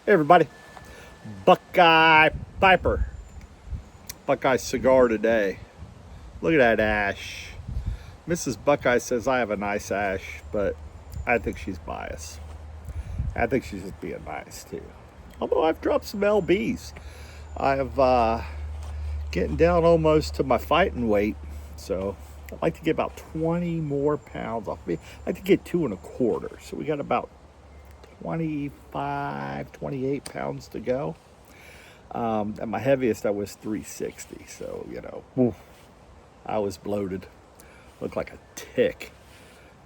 Hey everybody, Buckeye Piper. Buckeye cigar today. Look at that ash. Mrs. Buckeye says I have a nice ash, but I think she's biased. I think she's just being nice too. Although I've dropped some lbs. I've getting down almost to my fighting weight, so I'd like to get about 20 more pounds off me. I'd like to get 2 1/4. So we got about 25, 28 pounds to go. At my heaviest, I was 360. So, oof, I was bloated. Looked like a tick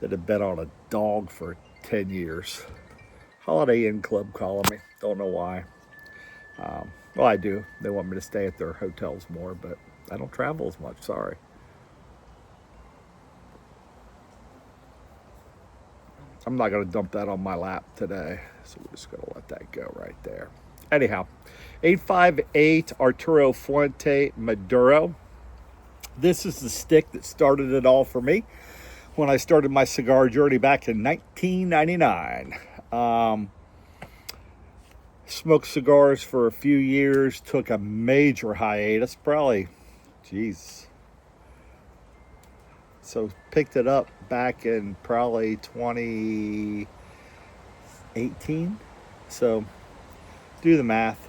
that had been on a dog for 10 years. Holiday Inn Club calling me. Don't know why. Well, I do. They want me to stay at their hotels more, but I don't travel as much. Sorry. I'm not going to dump that on my lap today. So we're just going to let that go right there. Anyhow, 858 Arturo Fuente Maduro. This is the stick that started it all for me when I started my cigar journey back in 1999. Smoked cigars for a few years, took a major hiatus, probably, geez. So picked it up back in probably 2018. So do the math.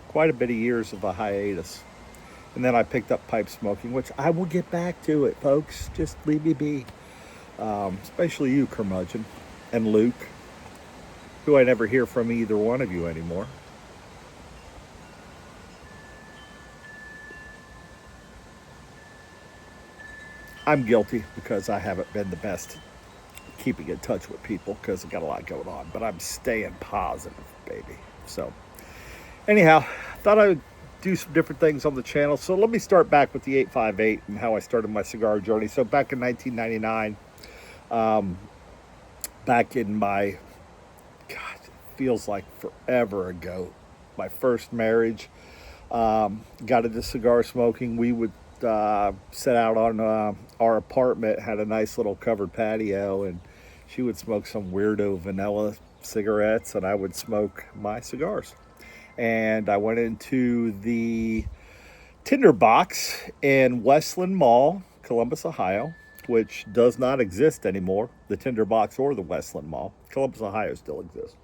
Quite a bit of years of a hiatus. And then I picked up pipe smoking, which I will get back to it, folks. Just leave me be. Especially you, curmudgeon, and Luke, who I never hear from either one of you anymore. I'm guilty because I haven't been the best keeping in touch with people because I got a lot going on, but I'm staying positive, baby. So, anyhow, thought I would do some different things on the channel. So let me start back with the 858 and how I started my cigar journey. So back in 1999, back in my, God, it feels like forever ago, my first marriage, got into cigar smoking. We would sit out on our apartment, had a nice little covered patio, and she would smoke some weirdo vanilla cigarettes, and I would smoke my cigars. And I went into the Tinderbox in Westland Mall, Columbus, Ohio, which does not exist anymore. The Tinderbox or the Westland Mall. Columbus, Ohio still exists.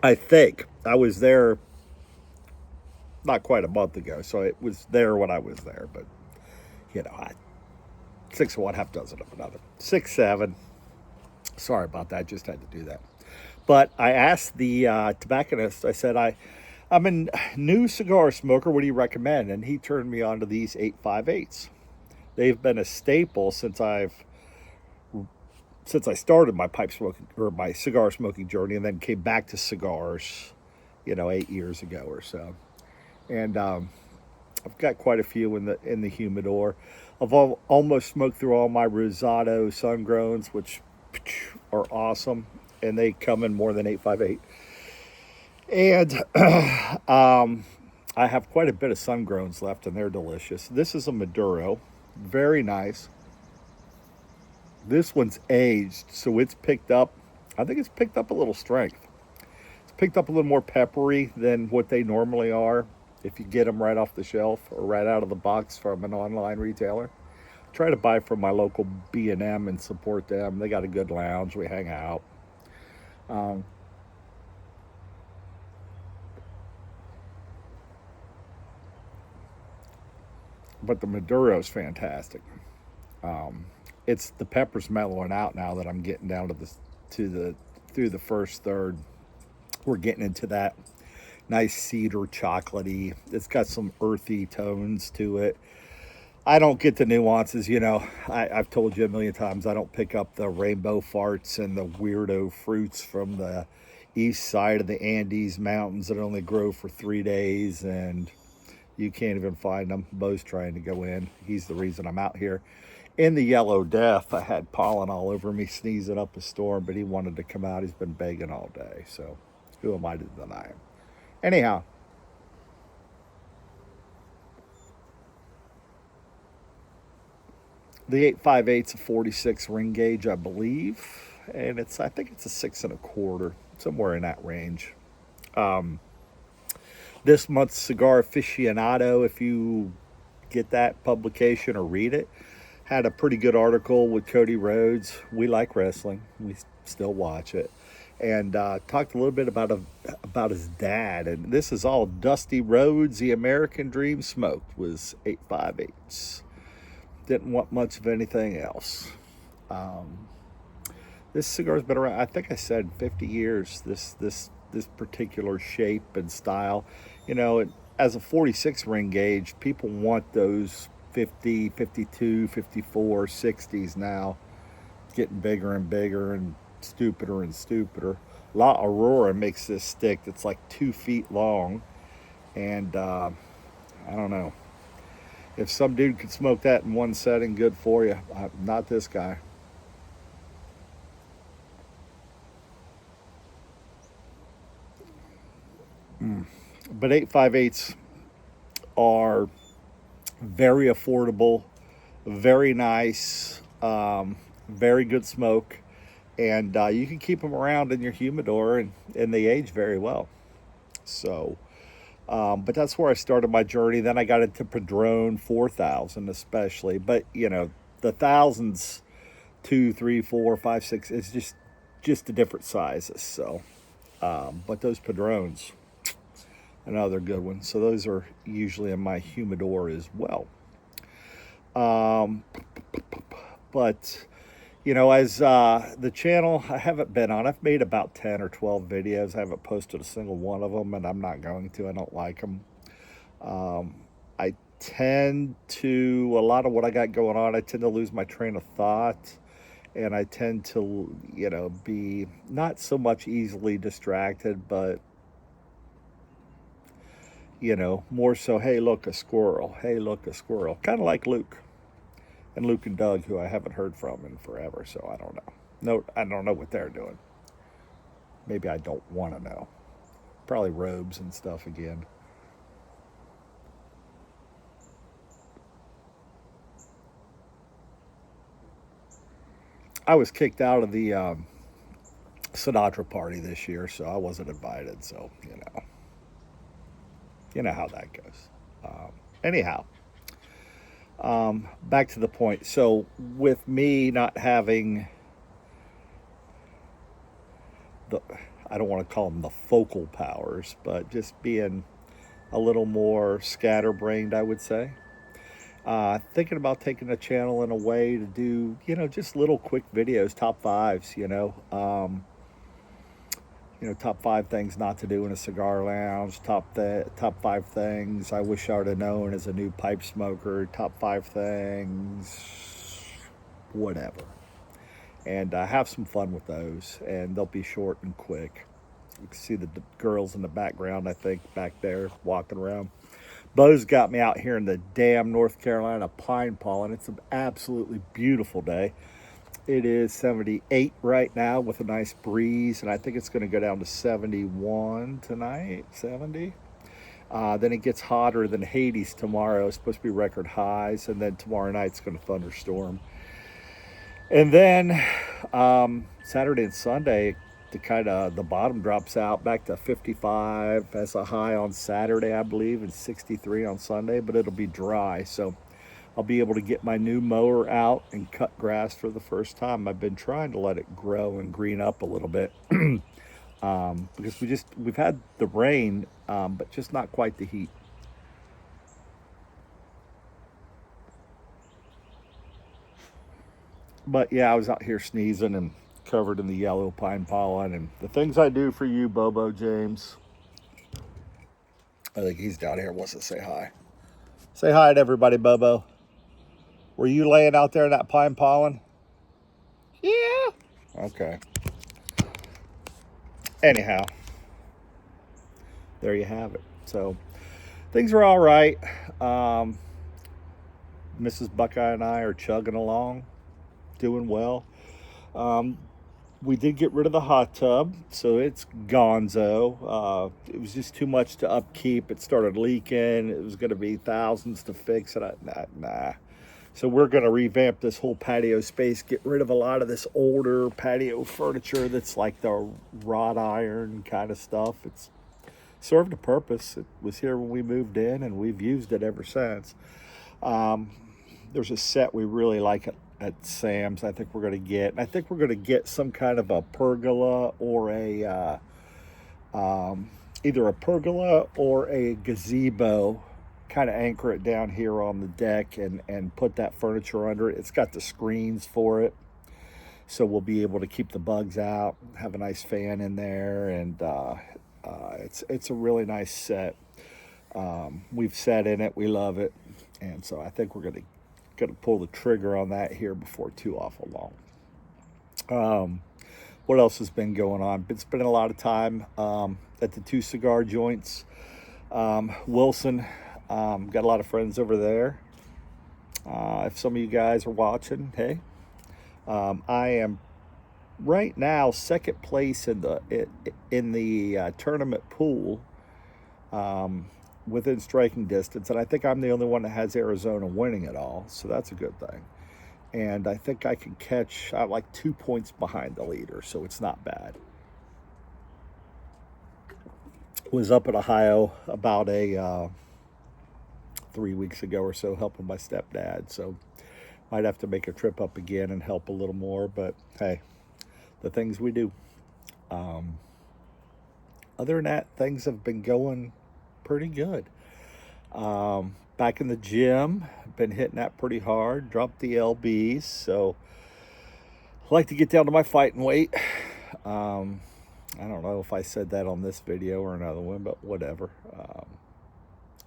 I think I was there not quite a month ago, so it was there when I was there. But six of one, half dozen of another. 6, 7. Sorry about that. Just had to do that. But I asked the tobacconist. I said, I'm a new cigar smoker. What do you recommend? And he turned me on to these 858s. They've been a staple since I started my pipe smoking or my cigar smoking journey, and then came back to cigars, 8 years ago or so. And I've got quite a few in the humidor. Almost smoked through all my Rosado Sungrowns, which are awesome, and they come in more than 858. And I have quite a bit of Sungrowns left, and they're delicious. This is a Maduro, very nice. This one's aged, so it's picked up. I think it's picked up a little strength. It's picked up a little more peppery than what they normally are if you get them right off the shelf or right out of the box from an online retailer. Try to buy from my local B&M and support them. They got a good lounge. We hang out. Um, but the Maduro is fantastic. Um, it's the peppers mellowing out now that I'm getting down to the through the first third. We're getting into that nice cedar chocolatey. It's got some earthy tones to it. I don't get the nuances, I've told you a million times I don't pick up the rainbow farts and the weirdo fruits from the east side of the Andes Mountains that only grow for 3 days and you can't even find them. Bo's trying to go in. He's the reason I'm out here. In the Yellow Death, I had pollen all over me, sneezing up a storm, but he wanted to come out. He's been begging all day, so who am I to deny him? Anyhow, the 858's a 46 ring gauge, I believe. and I think it's a 6 1/4, somewhere in that range. This month's Cigar Aficionado, if you get that publication or read it, had a pretty good article with Cody Rhodes. We like wrestling. We still watch it. And talked a little bit about his dad. And this is all Dusty Rhodes, the American Dream smoked, was 858s. Didn't want much of anything else. This cigar's been around, I think I said 50 years, this particular shape and style. You know, as a 46 ring gauge, people want those 50, 52, 54, 60s now, getting bigger and bigger and stupider and stupider. La Aurora makes this stick that's like 2 feet long, and I don't know. If some dude could smoke that in one setting, good for you. Not this guy. But 858s are very affordable, very nice, very good smoke, and you can keep them around in your humidor, and they age very well. So, but that's where I started my journey. Then I got into Padron 4000, especially. But you know, the thousands, 2, 3, 4, 5, 6. It's just the different sizes. So, but those Padrones, another good one. So those are usually in my humidor as well. But you know, as the channel, I haven't been on. I've made about 10 or 12 videos. I haven't posted a single one of them, and I'm not going to. I don't like them. I tend to, a lot of what I got going on, I tend to lose my train of thought, and I tend to, you know, be not so much easily distracted, but you know, more so, hey, look, a squirrel. Hey, look, a squirrel. Kind of like Luke and Doug, who I haven't heard from in forever, so I don't know. No, I don't know what they're doing. Maybe I don't want to know. Probably robes and stuff again. I was kicked out of the Sinatra party this year, so I wasn't invited. So you know how that goes. Anyhow, back to the point. So with me not having the, I don't want to call them the focal powers, but just being a little more scatterbrained, I would say. Thinking about taking the channel in a way to do, you know, just little quick videos, top fives, top 5 things not to do in a cigar lounge, top 5 things I wish I would have known as a new pipe smoker, top 5 things, whatever. And have some fun with those, and they'll be short and quick. You can see the girls in the background, I think, back there walking around. Bo's got me out here in the damn North Carolina pine pollen. It's an absolutely beautiful day. It is 78 right now with a nice breeze, and I think it's going to go down to 71 tonight, 70. Then it gets hotter than Hades tomorrow. It's supposed to be record highs, and then tomorrow night's going to thunderstorm. And then Saturday and Sunday, the bottom drops out back to 55 as a high on Saturday, I believe, and 63 on Sunday, but it'll be dry. So I'll be able to get my new mower out and cut grass for the first time. I've been trying to let it grow and green up a little bit because we've had the rain, but just not quite the heat. But yeah, I was out here sneezing and covered in the yellow pine pollen, and the things I do for you, Bobo James. I think he's down here, wants to say hi. Say hi to everybody, Bobo. Were you laying out there in that pine pollen? Yeah. Okay. Anyhow, there you have it. So things are all right. Mrs. Buckeye and I are chugging along, doing well. We did get rid of the hot tub, so it's gonzo. It was just too much to upkeep. It started leaking. It was going to be thousands to fix it. Nah. So we're going to revamp this whole patio space, get rid of a lot of this older patio furniture that's like the wrought iron kind of stuff. It's served a purpose. It was here when we moved in, and we've used it ever since. There's a set we really like at Sam's. I think we're going to get. I think we're going to get some kind of a pergola or a either a pergola or a gazebo, kind of anchor it down here on the deck and put that furniture under it. It's got the screens for it, so we'll be able to keep the bugs out, have a nice fan in there, and it's a really nice set. We've sat in it, we love it, and so I think we're gonna pull the trigger on that here before too awful long. What else has been going on? Been spending a lot of time at the two cigar joints. Wilson, got a lot of friends over there. If some of you guys are watching, hey, I am right now second place in the tournament pool, within striking distance, and I think I'm the only one that has Arizona winning it all, so that's a good thing. And I think I can catch like 2 points behind the leader, so it's not bad. Was up in Ohio about 3 weeks ago or so, helping my stepdad, so might have to make a trip up again and help a little more, but hey, the things we do. Other than that, things have been going pretty good. Back in the gym, been hitting that pretty hard, dropped the lbs, so I like to get down to my fighting weight. I don't know if I said that on this video or another one, but whatever.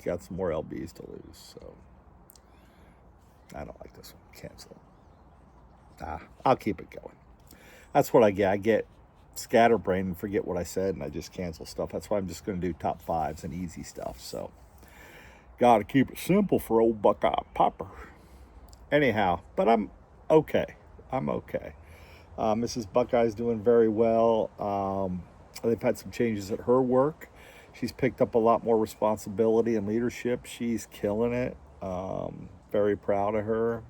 Got some more lbs to lose, so I don't like this one. Cancel it. I'll keep it going. That's what I get. I get scatterbrained and forget what I said, and I just cancel stuff. That's why I'm just going to do top fives and easy stuff. So, got to keep it simple for old Buckeye Popper. Anyhow, but I'm okay. I'm okay. Mrs. Buckeye's doing very well. They've had some changes at her work. She's picked up a lot more responsibility and leadership. She's killing it. Very proud of her,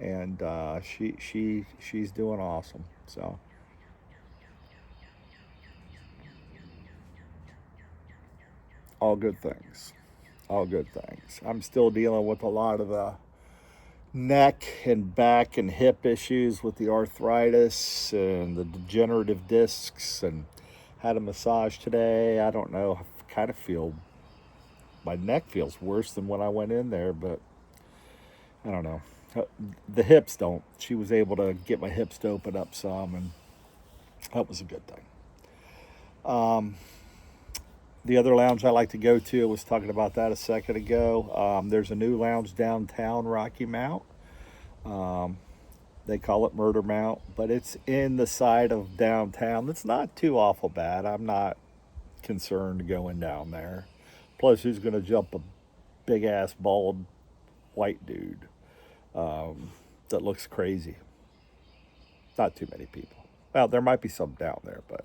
and she's doing awesome. So. All good things. All good things. I'm still dealing with a lot of the neck and back and hip issues with the arthritis and the degenerative discs, and had a massage today. I don't know. I kind of feel my neck feels worse than when I went in there, but I don't know. The hips don't. She was able to get my hips to open up some, and that was a good thing. The other lounge I like to go to, I was talking about that a second ago. There's a new lounge downtown Rocky Mount. They call it Murder Mount, but it's in the side of downtown. It's not too awful bad. I'm not concerned going down there. Plus, who's going to jump a big ass bald white dude that looks crazy? Not too many people. Well, there might be some down there, but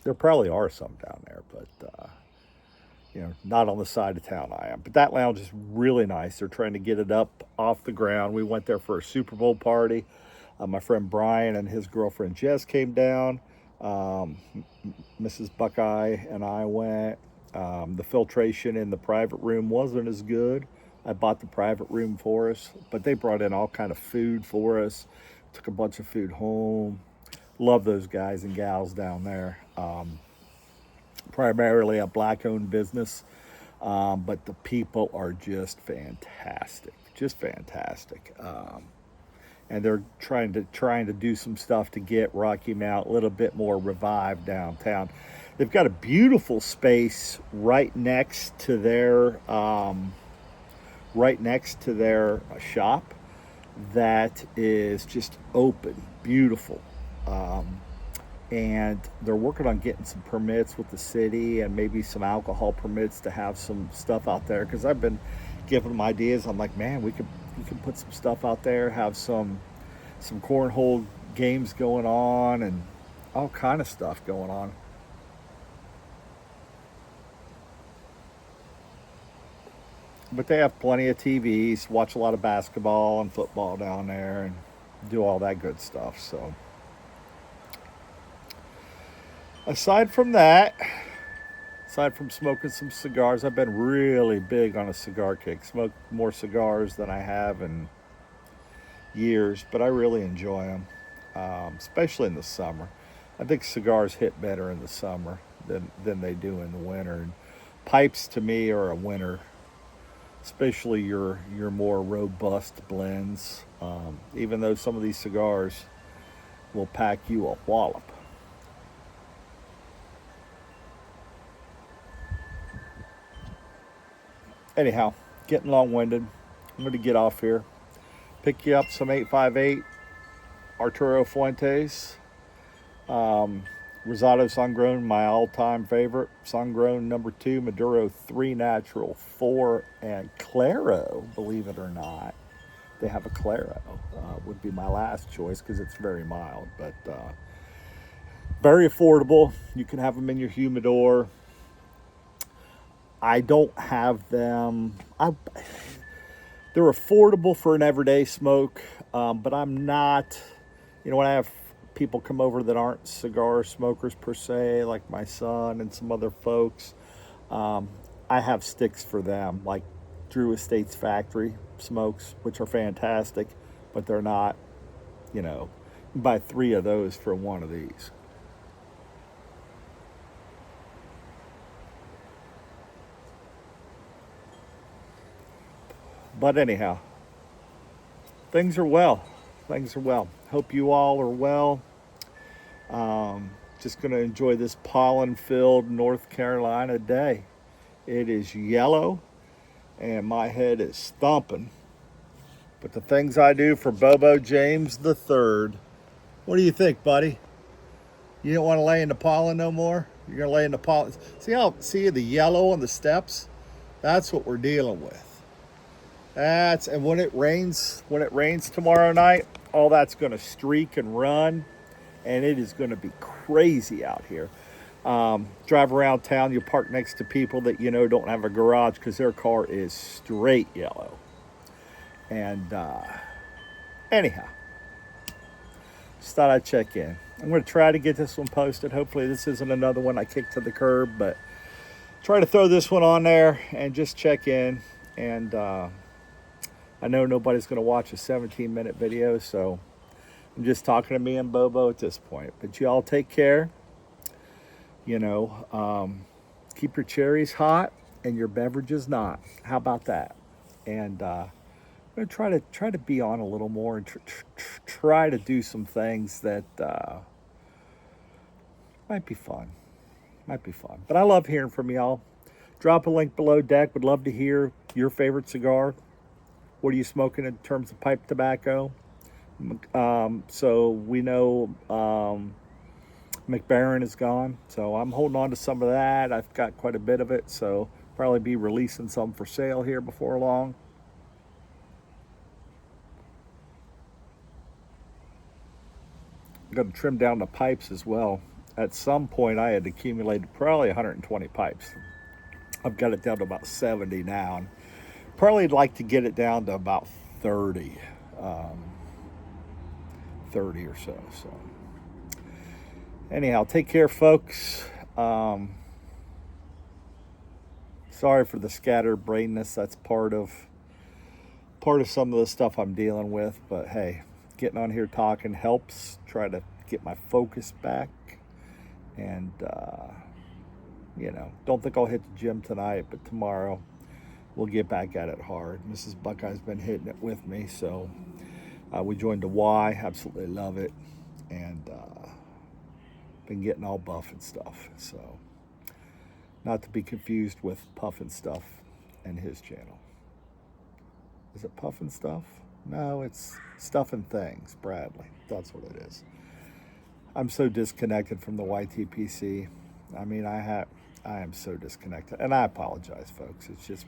there probably are some down there, but not on the side of town I am. But that lounge is really nice. They're trying to get it up off the ground. We went there for a Super Bowl party. My friend Brian and his girlfriend Jess came down. Mrs. Buckeye and I went. The filtration in the private room wasn't as good. I bought the private room for us, but they brought in all kind of food for us. Took a bunch of food home. Love those guys and gals down there. Primarily a black-owned business, but the people are just fantastic, and they're trying to do some stuff to get Rocky Mount a little bit more revived downtown. They've got a beautiful space right next to their shop that is just open, beautiful. And they're working on getting some permits with the city and maybe some alcohol permits to have some stuff out there, because I've been giving them ideas. I'm like, man, we can put some stuff out there, have some cornhole games going on and all kind of stuff going on. but they have plenty of TVs. Watch a lot of basketball and football down there, and do all that good stuff. So, aside from that, aside from smoking some cigars, I've been really big on a cigar kick. Smoke more cigars than I have in years, but I really enjoy them, especially in the summer. I think cigars hit better in the summer than they do in the winter. And pipes to me are a winter, especially your more robust blends. Even though some of these cigars will pack you a wallop. Anyhow, getting long winded. I'm going to get off here. Pick you up some 858 Arturo Fuentes. Um, Rosado Sungrown, my all-time favorite. Sungrown number 2, Maduro 3 Natural 4, and Claro, believe it or not. They have a Claro. Would be my last choice because it's very mild, but very affordable. You can have them in your humidor. I don't have them. They're affordable for an everyday smoke, but I'm not. When I have people come over that aren't cigar smokers per se, like my son and some other folks, I have sticks for them, like Drew Estates Factory smokes, which are fantastic, but they're not. You know, you buy 3 of those for one of these. But anyhow, things are well. Things are well. Hope you all are well. Just going to enjoy this pollen filled North Carolina day. It is yellow and my head is stomping. But the things I do for Bobo James the Third. What do you think, buddy? You don't want to lay in the pollen no more? You're going to lay in the pollen. See the yellow on the steps? That's what we're dealing with. And when it rains tomorrow night, all that's going to streak and run, and it is going to be crazy out here. Drive around town, you'll park next to people that don't have a garage because their car is straight yellow. And anyhow, just thought I'd check in. I'm going to try to get this one posted. Hopefully this isn't another one I kicked to the curb, but try to throw this one on there and just check in. And I know nobody's going to watch a 17-minute video, so I'm just talking to me and Bobo at this point. But you all take care. Keep your cherries hot and your beverages not. How about that? And I'm going to try to be on a little more and try to do some things that might be fun. Might be fun. But I love hearing from y'all. Drop a link below deck. Would love to hear your favorite cigar. What are you smoking in terms of pipe tobacco? So we know McBaron is gone. So I'm holding on to some of that. I've got quite a bit of it. So probably be releasing some for sale here before long. I'm going to trim down the pipes as well. At some point, I had accumulated probably 120 pipes. I've got it down to about 70 now. And probably like to get it down to about 30, 30 or so. So anyhow, take care, folks. Sorry for the scatterbrainness. That's part of some of the stuff I'm dealing with. But hey, getting on here talking helps. Try to get my focus back. And don't think I'll hit the gym tonight, but tomorrow we'll get back at it hard. Mrs. Buckeye's been hitting it with me, so we joined the Y. Absolutely love it, and been getting all buff and stuff. So, not to be confused with Puff and Stuff and his channel. Is it Puff and Stuff? No, it's Stuff and Things. Bradley. That's what it is. I'm so disconnected from the YTPC. I mean, I am so disconnected, and I apologize, folks. It's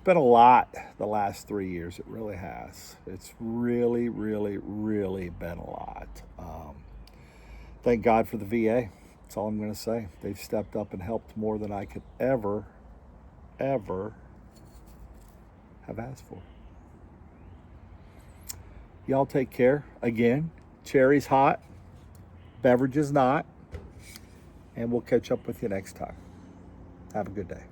been a lot the last 3 years. It really has. It's really, really, really been a lot. Thank God for the VA. That's all I'm going to say. They've stepped up and helped more than I could ever have asked for. Y'all take care. Again, cherry's hot, beverage is not, and we'll catch up with you next time. Have a good day.